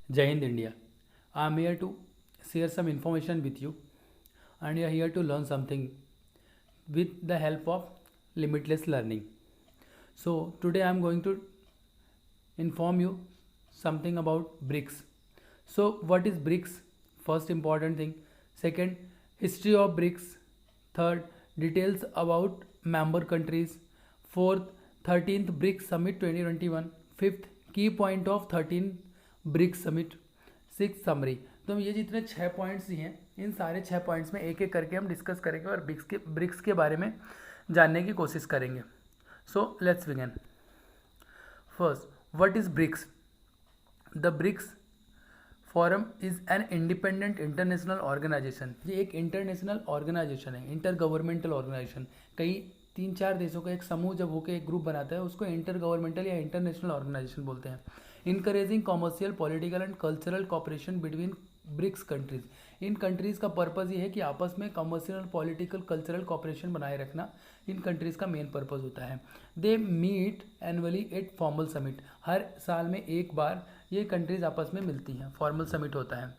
Jai Hind India. I am here to share some information with you, and you are here to learn something with the help of limitless learning. So today I am going to inform you something about BRICS. So what is BRICS? First important thing. Second, history of BRICS. Third, details about member countries. Fourth, 13th BRICS Summit 2021. Fifth, key point of 13 BRICS summit. Six summary. तो ये जितने 6 points दिए हैं इन सारे 6 points में एक एक करके हम डिस्कस करेंगे और ब्रिक्स के बारे में जानने की कोशिश करेंगे। So let's begin. First, what is BRICS? The BRICS forum is an independent international organization. ये एक इंटरनेशनल ऑर्गेनाइजेशन है, इंटर गवर्नमेंटल ऑर्गेनाइजेशन। कई 3-4 देशों का एक समूह जब होकर एक ग्रुप बनाता है उसको इंटर गवर्नमेंटल या इंटरनेशनल ऑर्गेनाइजेशन बोलते हैं। Encouraging commercial, political and cultural cooperation between BRICS countries. इन कंट्रीज का पर्पज़ ये है कि आपस में कमर्शियल, पॉलिटिकल, कल्चरल कॉपरेशन बनाए रखना इन कंट्रीज का मेन पर्पज़ होता है। They meet annually at formal summit. हर साल में एक बार ये कंट्रीज आपस में मिलती हैं, फॉर्मल समिट होता है।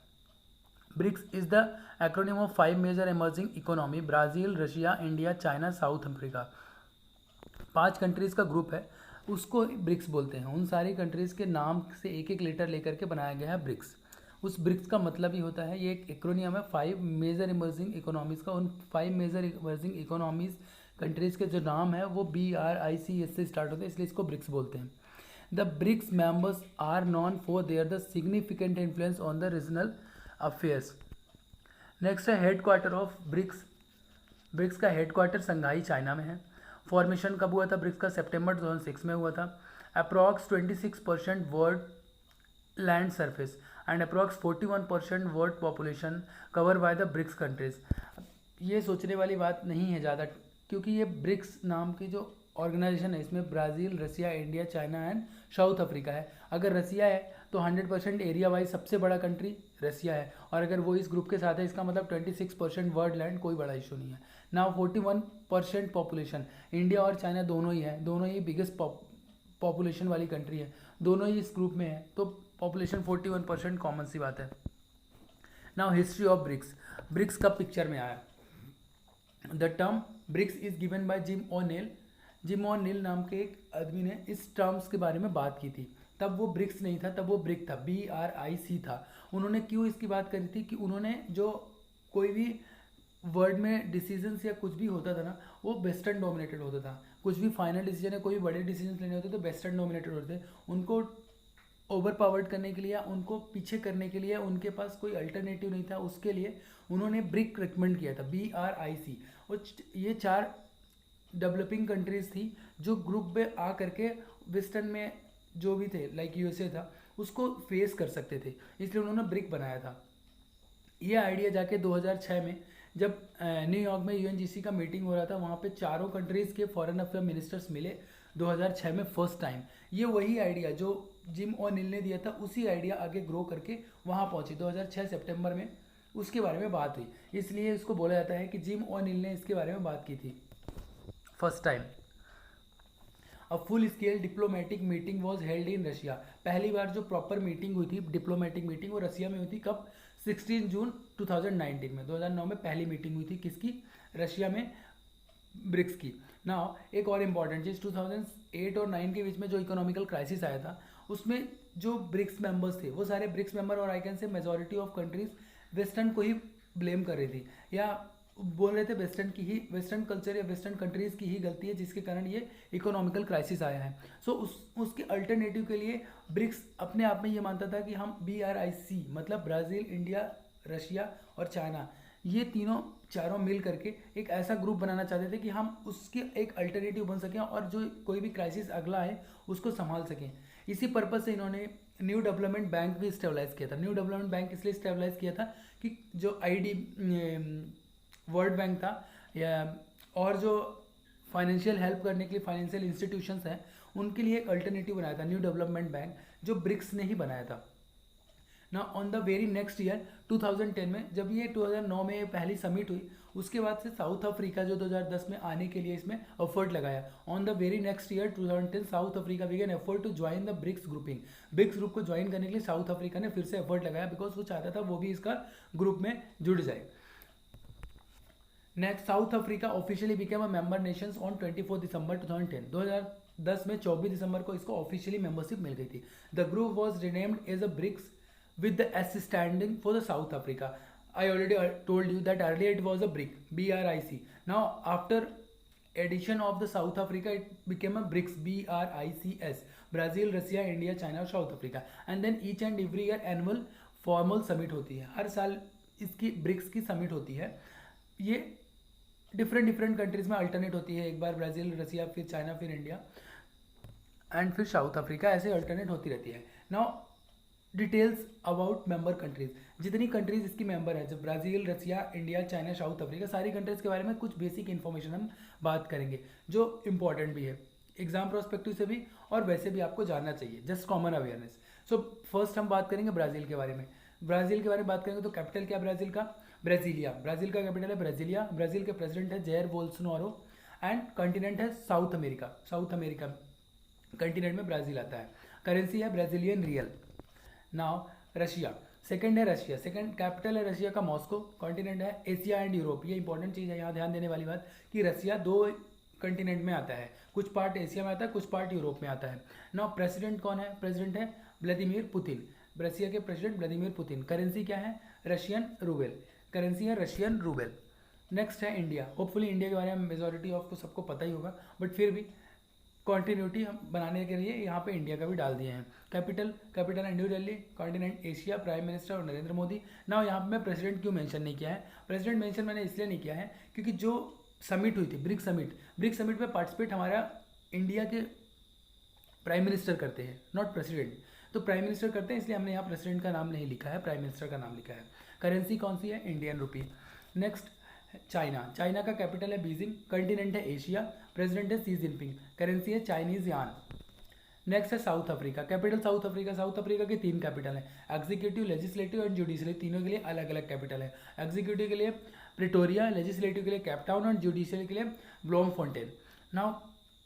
BRICS is the acronym of 5 major emerging economy: Brazil, Russia, India, China, South Africa. 5 countries का ग्रुप है, उसको ब्रिक्स बोलते हैं। उन सारी कंट्रीज़ के नाम से एक एक लेटर लेकर के बनाया गया है ब्रिक्स। उस ब्रिक्स का मतलब ही होता है, ये एक एक्रोनियम है 5 मेजर इमर्जिंग इकोनॉमीज़ का। उन 5 मेजर इमर्जिंग इकोनॉमीज़ कंट्रीज़ के जो नाम है वो BRICS से स्टार्ट होते हैं, इसलिए इसको ब्रिक्स बोलते हैं। The BRICS members are known for their the significant influence on the regional affairs. Next है headquarter of BRICS. BRICS का हेड क्वार्टर संघाई, चाइना में है। फॉर्मेशन कब हुआ था ब्रिक्स का? सितंबर 2006 में हुआ था। Approx 26% world land surface and approx 41% world population cover by the BRICS countries. ये सोचने वाली बात नहीं है ज़्यादा, क्योंकि ये ब्रिक्स नाम की जो ऑर्गेनाइजेशन है इसमें Brazil, Russia, India, China and South Africa है। अगर रसिया है तो 100% एरिया वाइज सबसे बड़ा कंट्री रसिया है, और अगर वो इस ग्रुप के साथ है इसका मतलब 26% वर्ल्ड लैंड, कोई बड़ा इशू नहीं है। नाउ 41% पॉपुलेशन, इंडिया और चाइना दोनों ही है, दोनों ही बिगेस्ट पॉपुलेशन वाली कंट्री है, दोनों ही इस ग्रुप में है, तो पॉपुलेशन 41% कॉमन सी बात है। Now history of BRICS. BRICS कब पिक्चर में आया? The term BRICS is given by Jim O'Neill. Jim O'Neill नाम के एक आदमी ने इस टर्म्स के बारे में बात की थी। तब वो ब्रिक्स नहीं था, तब वो ब्रिक था, BRIC था। उन्होंने क्यों इसकी बात करी थी कि उन्होंने जो कोई भी वर्ल्ड में डिसीजंस या कुछ भी होता था ना, वो वेस्टर्न डोमिनेटेड होता था। कुछ भी फाइनल डिसीजन है, कोई भी बड़े डिसीजन लेने होते तो वेस्टर्न डोमिनेटेड होते थे। उनको ओवर पावर्ड करने के लिए, उनको पीछे करने के लिए उनके पास कोई अल्टरनेटिव नहीं था, उसके लिए उन्होंने ब्रिक रिकमेंड किया था, BRIC। और ये 4 डेवलपिंग कंट्रीज थी जो ग्रुप में आ करके वेस्टर्न में जो भी थे लाइक USA था उसको फेस कर सकते थे, इसलिए उन्होंने ब्रिक बनाया था। ये आइडिया जाके 2006 में जब न्यूयॉर्क में UNGC का मीटिंग हो रहा था, वहाँ पे चारों कंट्रीज़ के फॉरेन अफेयर मिनिस्टर्स मिले 2006 में फर्स्ट टाइम। ये वही आइडिया जो जिम ओ'नील ने दिया था, उसी आइडिया आगे ग्रो करके वहाँ पहुँची 2006 सितंबर में, उसके बारे में बात हुई। इसलिए इसको बोला जाता है कि जिम ओ'नील ने इसके बारे में बात की थी first time. A full scale diplomatic meeting was held in Russia. पहली बार जो प्रॉपर मीटिंग हुई थी, डिप्लोमेटिक मीटिंग, वो रसिया में हुई थी। कब? 16 जून 2019 में, 2009 में पहली मीटिंग हुई थी किसकी? रशिया में, ब्रिक्स की। नाउ एक और इम्पॉर्टेंट चीज़, 2008 और 9 के बीच में जो इकोनॉमिकल क्राइसिस आया था उसमें जो ब्रिक्स मेंबर्स थे वो सारे ब्रिक्स मेंबर, और I can say majority of countries western को ही ब्लेम कर रही थी, या बोल रहे थे वेस्टर्न की ही, वेस्टर्न कल्चर या वेस्टर्न कंट्रीज़ की ही गलती है जिसके कारण ये इकोनॉमिकल क्राइसिस आया है। सो उसके अल्टरनेटिव के लिए ब्रिक्स अपने आप में ये मानता था कि हम BRIC मतलब ब्राज़ील, इंडिया, रशिया और चाइना, ये चारों मिल करके एक ऐसा ग्रुप बनाना चाहते थे कि हम उसके एक अल्टरनेटिव बन सकें और जो कोई भी क्राइसिस अगला है उसको संभाल सकें। इसी पर्पज़ से इन्होंने न्यू डेवलपमेंट बैंक भी स्टेबलाइज किया था। न्यू डेवलपमेंट बैंक इसलिए स्टेबलाइज किया था कि जो वर्ल्ड बैंक था या और जो फाइनेंशियल हेल्प करने के लिए फाइनेंशियल इंस्टीट्यूशंस हैं उनके लिए एक अल्टरनेटिव बनाया था न्यू डेवलपमेंट बैंक, जो ब्रिक्स ने ही बनाया था। ना on the very next year 2010 में, जब ये 2009 में पहली समिट हुई, उसके बाद से साउथ अफ्रीका जो 2010 में आने के लिए इसमें एफर्ट लगाया। On the very next year 2010 South Africa began effort to join the BRICS grouping. BRICS group को ज्वाइन करने के लिए साउथ अफ्रीका ने फिर से एफर्ट लगाया, बिकॉज वो चाहता था वो भी इसका ग्रुप में जुड़ जाए। Next, south Africa officially became a member Nations on 24 दिसंबर 2010। 2010 में 24 दिसंबर को इसको ऑफिशियली मेंबरशिप मिल गई थी। The group was renamed as a BRICS with the S standing for the South Africa. I already told you that earlier it was a BRIC, BRIC. Now after addition of the South Africa, it became a BRICS, BRICS. Brazil, Russia, India, China और South Africa. And then each and every year annual formal summit होती है। हर साल इसकी BRICS की summit होती है। ये different countries में अल्टरनेट होती है, एक बार ब्राज़ील, रसिया, फिर चाइना, फिर इंडिया एंड फिर साउथ अफ्रीका, ऐसे अल्टरनेट होती रहती है। Now details about member countries, जितनी कंट्रीज इसकी मेंबर है, जब Brazil, Russia, India, China, South Africa, सारी कंट्रीज के बारे में कुछ बेसिक इन्फॉर्मेशन हम बात करेंगे जो इंपॉर्टेंट भी है एग्जाम प्रोस्पेक्टिव से भी और वैसे भी आपको जानना चाहिए, just common awareness. So first हम बात करेंगे ब्राज़ील के बारे में। ब्राज़ील के बारे में बात करेंगे तो कैपिटल क्या ब्राज़ील का? ब्राज़ीलिया। ब्राज़ील का कैपिटल है ब्राज़ीलिया। ब्राज़ील के प्रेसिडेंट है जैर बोल्सोनारो एंड कंटिनेंट है south America. South America continent में ब्राज़ील आता है। करेंसी है Brazilian real. Now Russia, second है रशिया, सेकंड कैपिटल है रशिया का मॉस्को। कॉन्टिनेंट है एशिया एंड यूरोप। ये इंपॉर्टेंट चीज़ है, यहाँ ध्यान देने वाली बात कि रशिया दो कंटिनेंट में आता है, कुछ पार्ट एशिया में आता है, कुछ पार्ट यूरोप में आता है। नाउ प्रेसिडेंट कौन है? प्रेसिडेंट है व्लादिमीर पुतिन। रशिया के प्रेसिडेंट व्लादिमीर पुतिन। करेंसी क्या है? रशियन रूबेल। करेंसी है रशियन रूबेल। नेक्स्ट है इंडिया। होपफुली इंडिया के बारे में मेजॉरिटी ऑफ को सबको पता ही होगा, बट फिर भी कॉन्टिन्यूटी हम बनाने के लिए यहाँ पे इंडिया का भी डाल दिए हैं। कैपिटल है new Delhi. Continent Asia. Prime minister और नरेंद्र मोदी। ना यहाँ पे मैं प्रेसिडेंट क्यों मेंशन नहीं किया है? प्रेसिडेंट मेंशन मैंने इसलिए नहीं किया है क्योंकि जो समिट हुई थी ब्रिक्स समिट में पार्टिसिपेट हमारा इंडिया के प्राइम मिनिस्टर करते हैं, नॉट प्रेसिडेंट। तो प्राइम मिनिस्टर करते हैं, इसलिए हमने यहाँ प्रेसिडेंट का नाम नहीं लिखा है, प्राइम मिनिस्टर का नाम लिखा है। करेंसी कौन सी है? Indian rupee. Next China. China का कैपिटल है बीजिंग। कंटिनेंट है एशिया। प्रेसिडेंट है सी जिनपिंग। करेंसी है चाइनीज यान। नेक्स्ट है south Africa. Capital south Africa. South Africa के 3 कैपिटल हैं, एग्जीक्यूटिव, लेजिस्लेटिव एंड जुडिशियरी। तीनों के लिए अलग अलग कैपिटल है। एग्जीक्यूटिव के लिए प्रिटोरिया, लेजिस्लेटिव के लिए कैपटाउन और जुडिशियरी के लिए ब्लोमफोंटेन। नाउ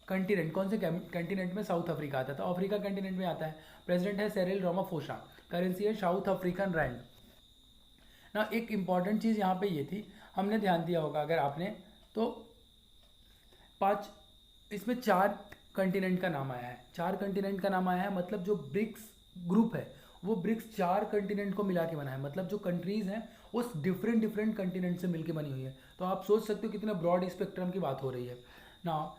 कंटिनेंट, कौन से कंटिनेंट में साउथ अफ्रीका आता है? तो अफ्रीका कंटिनेंट में आता है। प्रेसिडेंट है सेरिल रामाफोसा। करेंसी है साउथ अफ्रीकन रैंड। ना एक इंपॉर्टेंट चीज़ यहाँ पे ये थी, हमने ध्यान दिया होगा अगर आपने, तो 5 इसमें 4 कंटिनेंट का नाम आया है। 4 कंटिनेंट का नाम आया है, मतलब जो ब्रिक्स ग्रुप है वो ब्रिक्स 4 कंटिनेंट को मिला के बना है, मतलब जो कंट्रीज़ हैं वो डिफरेंट कंटिनेंट से मिलके बनी हुई है। तो आप सोच सकते हो कितना ब्रॉड स्पेक्ट्रम की बात हो रही है ना।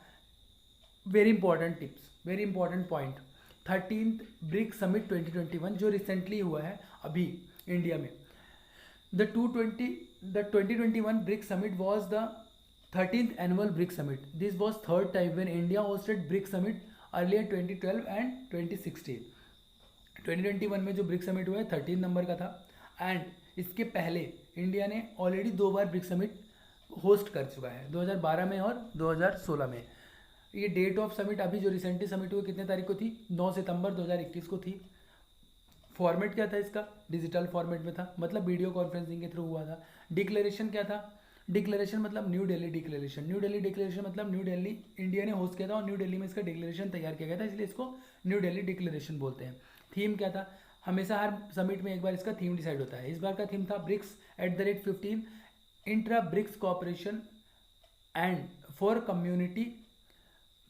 Very important tips, very important point, 13th BRICS summit 2021 जो रिसेंटली हुआ है अभी इंडिया में। The 2021 BRICS Summit was the 13th annual BRICS Summit. This was third time when India hosted BRICS Summit, earlier 2012 and 2016. 2021 में जो BRICS Summit हुआ है 13 number का था, एंड इसके पहले इंडिया ने ऑलरेडी 2 बार BRICS Summit होस्ट कर चुका है, 2012 में और 2016 में। ये डेट ऑफ समिट अभी जो रिसेंटली समिट हुई कितने तारीख को थी? 9 सितंबर 2021 को थी। फॉर्मेट क्या था इसका? डिजिटल फॉर्मेट में था, मतलब वीडियो कॉन्फ्रेंसिंग के थ्रू हुआ था। डिक्लेरेशन क्या था? डिक्लेरेशन मतलब new Delhi declaration. New Delhi declaration मतलब न्यू दिल्ली इंडिया ने होस्ट किया था और न्यू दिल्ली में इसका डिक्लेरेशन तैयार किया गया था, इसलिए इसको न्यू दिल्ली डिक्लेरेशन बोलते हैं। थीम क्या था? हमेशा हर समिट में एक बार इसका थीम डिसाइड होता है। इस बार का थीम था BRICS @15 intra BRICS cooperation and for community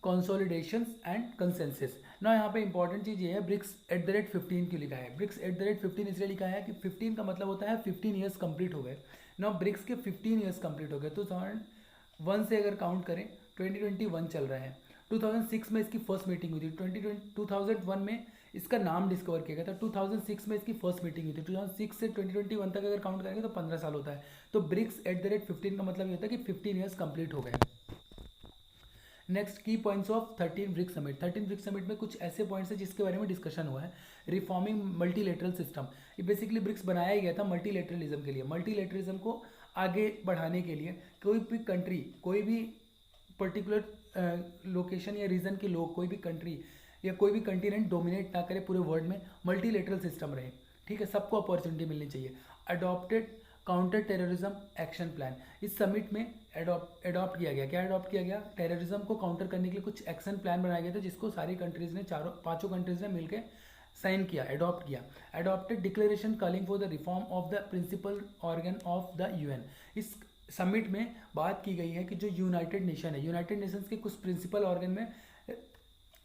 consolidation and consensus. ना यहाँ पे इंपॉर्टेंट चीज़ ये है, ब्रिक्स @15 क्यों लिखा है? ब्रिक्स @15 इसलिए लिखा है कि 15 का मतलब होता है 15 ईयर्स कंप्लीट हो गए ना। ब्रिक्स के 15 ईयर्स कंप्लीट हो गए। 2001 से अगर काउंट करें 2021 चल रहा है। 2006 में इसकी फर्स्ट मीटिंग हुई थी। 2001 में इसका नाम डिस्कवर किया गया था। 2006 में इसकी फर्स्ट मीटिंग हुई थी। 2006 से 2021 तक अगर काउंट करेंगे तो 15 साल होता है। तो ब्रिक्स @15 का मतलब ये होता है कि 15 ईयर्स कंप्लीट हो गए। Next, key points of 13 BRICS summit. 13 BRICS summit में कुछ ऐसे पॉइंट्स हैं जिसके बारे में डिस्कशन हुआ है। रिफॉर्मिंग मल्टीलेटरल सिस्टम, ये बेसिकली ब्रिक्स बनाया ही गया था मल्टीलेटरलिज्म के लिए। मल्टीलेटरलिज्म को आगे बढ़ाने के लिए कोई भी कंट्री, कोई भी पर्टिकुलर लोकेशन या रीजन के लोग, कोई भी कंट्री या कोई भी कंटिनेंट डोमिनेट ना करे पूरे वर्ल्ड में, मल्टीलेटरल सिस्टम रहे। ठीक है, सबको अपॉर्चुनिटी मिलनी चाहिए। Adopted counter terrorism action plan, इस समिट में अडॉप्ट किया गया। क्या अडॉप्ट किया गया? टेररिज्म को काउंटर करने के लिए कुछ एक्शन प्लान बनाया गया था, जिसको सारी कंट्रीज ने, पांचों कंट्रीज ने मिलकर साइन किया, अडॉप्ट किया। Adopted declaration calling for the reform of the principal organ of the UN, इस समिट में बात की गई है कि जो यूनाइटेड नेशन है, यूनाइटेड नेशंस के कुछ प्रिंसिपल ऑर्गन में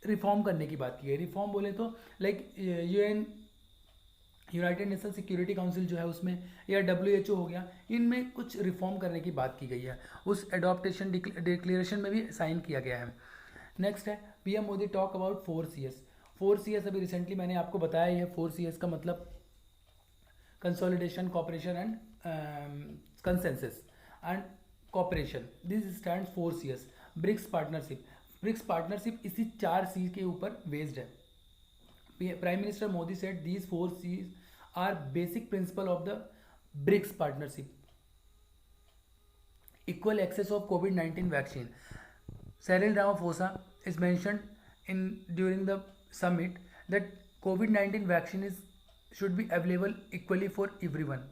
रिफॉर्म करने की बात की गई। रिफॉर्म बोले तो like UN, United nation security council जो है उसमें, या डब्ल्यूएचओ हो गया, इनमें कुछ रिफॉर्म करने की बात की गई है। उस एडॉप्टेशन डिक्लेरेशन में भी साइन किया गया है। नेक्स्ट है PM Modi talk about 4CS। 4CS अभी रिसेंटली मैंने आपको बताया है। 4CS का मतलब consolidation, cooperation and consensus and cooperation, this stand 4CS। BRICS partnership, BRICS partnership इसी 4C के ऊपर बेस्ड है। Prime Minister Modi said these 4Cs are basic principle of the BRICS partnership. Equal access of COVID-19 vaccine. Cyril Ramaphosa is mentioned during the summit that COVID-19 vaccine should be available equally for everyone.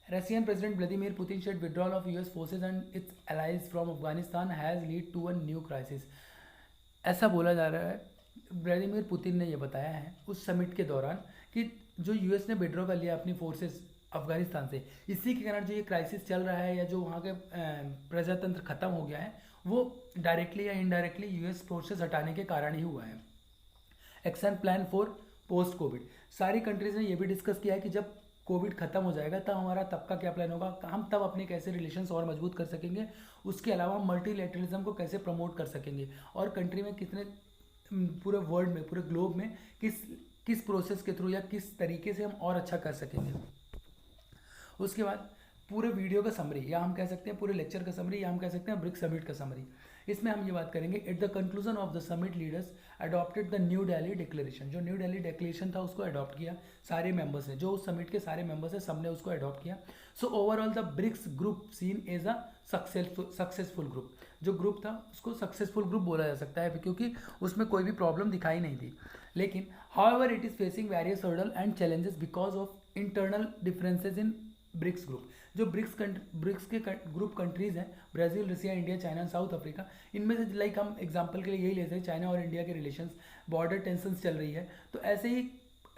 Russian President Vladimir Putin said withdrawal of US forces and its allies from Afghanistan has led to a new crisis. ऐसा बोला जा रहा है, Vladimir Putin ने ये बताया है उस समिट के दौरान कि जो यूएस ने विड्रॉ कर लिया अपनी फोर्सेस अफगानिस्तान से, इसी के कारण जो ये क्राइसिस चल रहा है या जो वहाँ के प्रजातंत्र खत्म हो गया है, वो डायरेक्टली या इनडायरेक्टली यूएस फोर्सेस हटाने के कारण ही हुआ है। Action plan for post Covid, सारी कंट्रीज ने ये भी डिस्कस किया है कि जब कोविड खत्म हो जाएगा तब हमारा तब का क्या प्लान होगा, हम तब अपने कैसे रिलेशंस और मजबूत कर सकेंगे, उसके अलावा मल्टीलेटरलिज्म को कैसे प्रमोट कर सकेंगे, और कंट्री में कितने, पूरे वर्ल्ड में, पूरे ग्लोब में किस प्रोसेस के थ्रू या किस तरीके से हम और अच्छा कर सकेंगे। उसके बाद पूरे वीडियो का समरी, या हम कह सकते हैं पूरे लेक्चर का समरी, या हम कह सकते हैं ब्रिक्स समिट का समरी। इसमें हम ये बात करेंगे, at the conclusion of the summit leaders adopted the new Delhi declaration. जो न्यू दिल्ली डिक्लेरेशन था उसको अडॉप्ट किया सारे मेंबर्स ने, जो उस समिट के सारे मेंबर्स हैं सबने उसको अडॉप्ट किया। So overall the BRICS group seen as a successful group, जो ग्रुप था उसको सक्सेसफुल ग्रुप बोला जा सकता है क्योंकि उसमें कोई भी प्रॉब्लम दिखाई नहीं दी। लेकिन however it is facing various hurdle and challenges because of internal differences in BRICS group. जो ब्रिक्स के ग्रुप कंट्रीज हैं, Brazil, Russia, India, China, South Africa, इनमें से लाइक हम एग्जांपल के लिए यही लेते हैं, चाइना और इंडिया के रिलेशंस, बॉर्डर टेंशंस चल रही है, तो ऐसे ही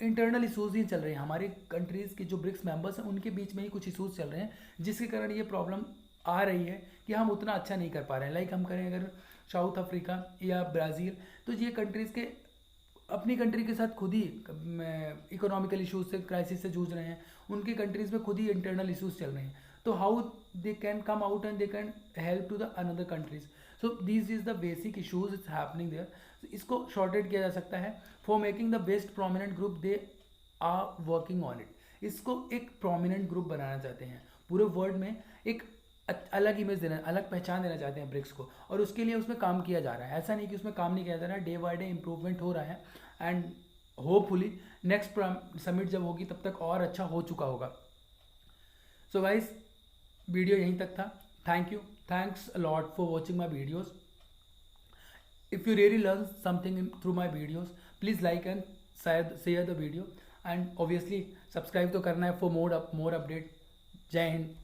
इंटरनल इशूज़ ही चल रहे हैं। हमारी कंट्रीज़ के जो ब्रिक्स मेंबर्स हैं उनके बीच में ही कुछ इशूज़ चल रहे हैं, जिसके कारण ये प्रॉब्लम आ रही है कि हम उतना अच्छा नहीं कर पा रहे हैं। लाइक हम करें अगर साउथ अफ्रीका या ब्राज़ील, तो ये कंट्रीज़ के अपनी कंट्री के साथ खुद ही इकोनॉमिकल इशूज़ से, क्राइसिस से जूझ रहे हैं, उनकी कंट्रीज़ में खुद ही इंटरनल इशूज़ चल रहे हैं, तो how they can come out and they can help to the another countries. So this is the basic issues it's happening there. इसको शॉर्टेड किया जा सकता है, for making the best prominent group they are working on it. इसको एक prominent group बनाना चाहते हैं, पूरे वर्ल्ड में एक अलग इमेज देना, अलग पहचान देना चाहते हैं ब्रिक्स को, और उसके लिए उसमें काम किया जा रहा है। ऐसा नहीं कि उसमें काम नहीं किया जा रहा है, डे बाय डे इंप्रूवमेंट हो रहा है, एंड होपफुली नेक्स्ट समिट जब होगी तब तक और अच्छा हो चुका होगा। सो गाइस, वीडियो यहीं तक था। Thank you, thanks a lot for watching my videos. If you really learn something through my videos, please like and share the video, and obviously subscribe तो करना है फॉर मोर अपडेट। जय हिंद।